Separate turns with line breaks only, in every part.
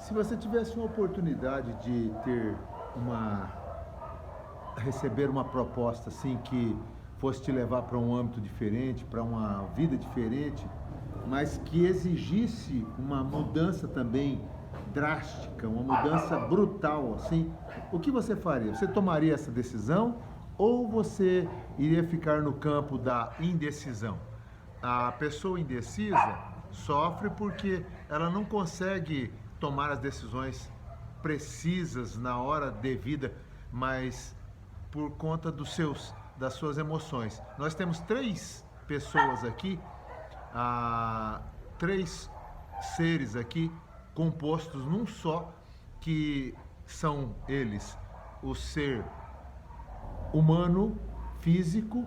Se você tivesse uma oportunidade de receber uma proposta assim que fosse te levar para um âmbito diferente, para uma vida diferente, mas que exigisse uma mudança também drástica, uma mudança brutal, assim, o que você faria? Você tomaria essa decisão ou você iria ficar no campo da indecisão? A pessoa indecisa sofre porque ela não consegue tomar as decisões precisas na hora devida, mas por conta das suas emoções. Nós temos três pessoas aqui, três seres aqui compostos num só, que são eles: o ser humano, físico,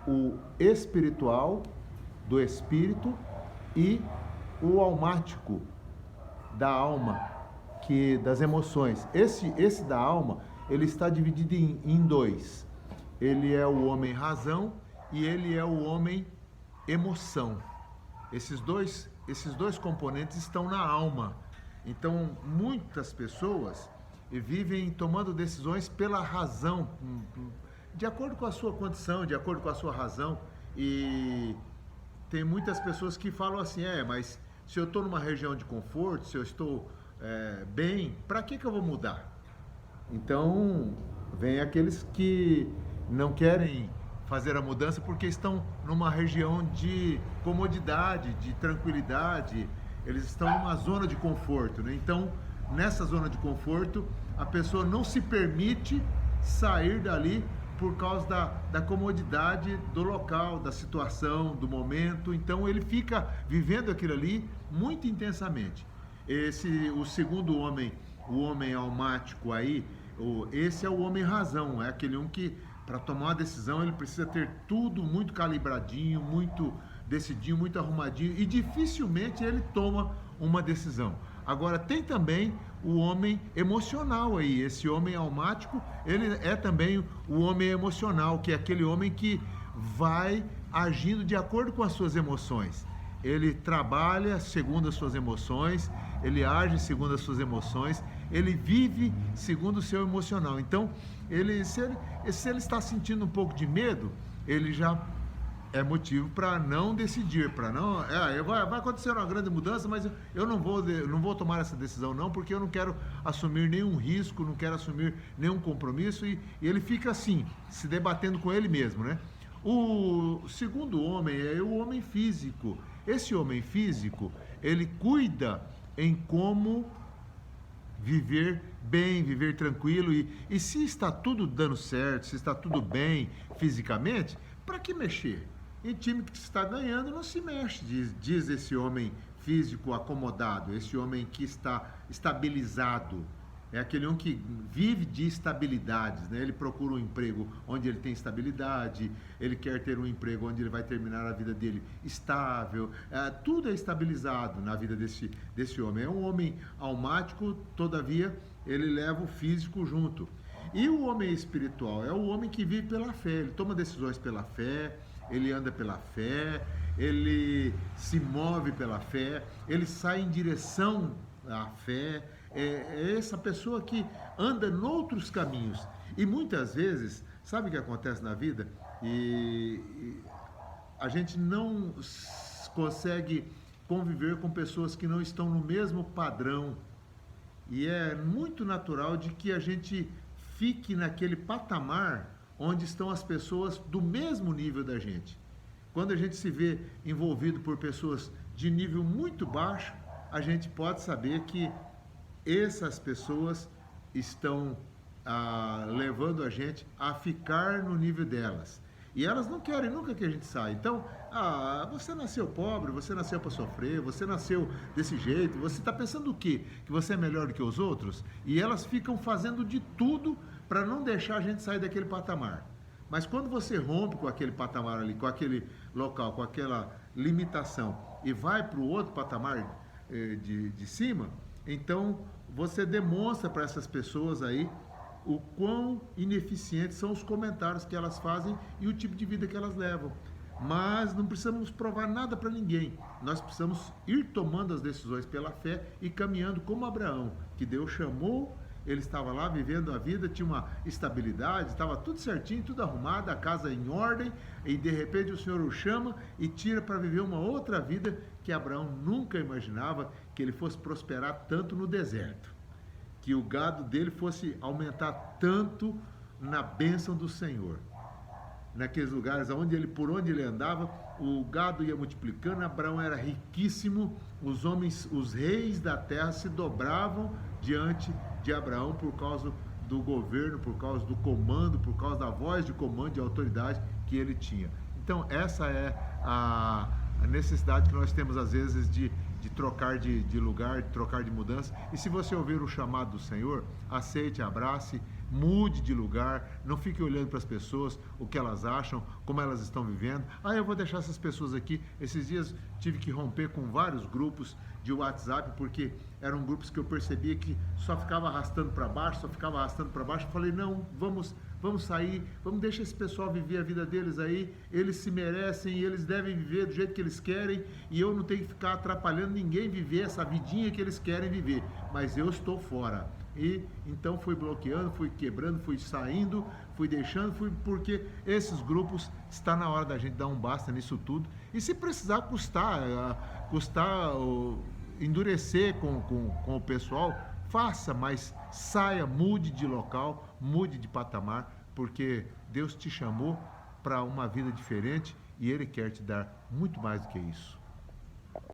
o espiritual, do espírito, e o almático, da alma, que das emoções. Esse da alma, ele está dividido em dois. Ele é o homem razão e ele é o homem emoção. Esses dois componentes estão na alma. Então, muitas pessoas vivem tomando decisões pela razão, de acordo com a sua condição, de acordo com a sua razão. E tem muitas pessoas que falam assim, mas se eu estou numa região de conforto, se eu estou bem, para que eu vou mudar? Então, vem aqueles que não querem fazer a mudança porque estão numa região de comodidade, de tranquilidade, eles estão numa zona de conforto, né? Então, nessa zona de conforto, a pessoa não se permite sair dali por causa da comodidade do local, da situação, do momento. Então, ele fica vivendo aquilo ali muito intensamente. O segundo homem, o homem almático aí, esse é o homem razão, é aquele um que, para tomar uma decisão, ele precisa ter tudo muito calibradinho, muito decidinho, muito arrumadinho, e dificilmente ele toma uma decisão. Agora, tem também o homem emocional aí, esse homem almático, ele é também o homem emocional, que é aquele homem que vai agindo de acordo com as suas emoções. Ele trabalha segundo as suas emoções, ele age segundo as suas emoções, ele vive segundo o seu emocional. Então, se ele está sentindo um pouco de medo, ele já é motivo para não decidir, para não... vai acontecer uma grande mudança, mas eu não vou tomar essa decisão não, porque eu não quero assumir nenhum risco, não quero assumir nenhum compromisso, e ele fica assim, se debatendo com ele mesmo, né? O segundo homem é o homem físico. Esse homem físico, ele cuida em como viver bem, viver tranquilo, e se está tudo dando certo, se está tudo bem fisicamente, para que mexer? Em time que está ganhando não se mexe, diz esse homem físico acomodado, esse homem que está estabilizado. É aquele um que vive de estabilidades, né? Ele procura um emprego onde ele tem estabilidade, ele quer ter um emprego onde ele vai terminar a vida dele estável. Tudo é estabilizado na vida desse homem. É um homem almático, todavia ele leva o físico junto. E o homem espiritual é o homem que vive pela fé, ele toma decisões pela fé, ele anda pela fé, ele se move pela fé, ele sai em direção à fé. É essa pessoa que anda noutros caminhos. E muitas vezes, sabe o que acontece na vida? E a gente não consegue conviver com pessoas que não estão no mesmo padrão. E é muito natural de que a gente fique naquele patamar onde estão as pessoas do mesmo nível da gente. Quando a gente se vê envolvido por pessoas de nível muito baixo, a gente pode saber que essas pessoas estão levando a gente a ficar no nível delas. E elas não querem nunca que a gente saia. Então, você nasceu pobre, você nasceu para sofrer, você nasceu desse jeito, você está pensando o quê? Que você é melhor do que os outros? E elas ficam fazendo de tudo para não deixar a gente sair daquele patamar. Mas quando você rompe com aquele patamar ali, com aquele local, com aquela limitação, e vai para o outro patamar de cima, então você demonstra para essas pessoas aí o quão ineficientes são os comentários que elas fazem e o tipo de vida que elas levam. Mas não precisamos provar nada para ninguém. Nós precisamos ir tomando as decisões pela fé e caminhando como Abraão, que Deus chamou, ele estava lá vivendo a vida, tinha uma estabilidade, estava tudo certinho, tudo arrumado, a casa em ordem, e de repente o Senhor o chama e tira para viver uma outra vida que Abraão nunca imaginava, que ele fosse prosperar tanto no deserto, que o gado dele fosse aumentar tanto na bênção do Senhor. Naqueles lugares por onde ele andava, o gado ia multiplicando, Abraão era riquíssimo, os homens, os reis da terra se dobravam diante de Abraão por causa do governo, por causa do comando, por causa da voz de comando e autoridade que ele tinha. Então essa é a necessidade que nós temos às vezes de trocar de lugar, de trocar de mudança. E se você ouvir o chamado do Senhor, aceite, abrace, mude de lugar, não fique olhando para as pessoas, o que elas acham, como elas estão vivendo. Eu vou deixar essas pessoas aqui. Esses dias tive que romper com vários grupos de WhatsApp, porque eram grupos que eu percebia que só ficava arrastando para baixo, só ficava arrastando para baixo. Eu falei, não, vamos sair, vamos deixar esse pessoal viver a vida deles aí, eles se merecem, eles devem viver do jeito que eles querem, e eu não tenho que ficar atrapalhando ninguém viver essa vidinha que eles querem viver, mas eu estou fora. E então fui bloqueando, fui quebrando, fui saindo, fui deixando, porque esses grupos, está na hora da gente dar um basta nisso tudo, e se precisar custar endurecer com o pessoal, faça, mas saia, mude de local, mude de patamar, porque Deus te chamou para uma vida diferente e Ele quer te dar muito mais do que isso.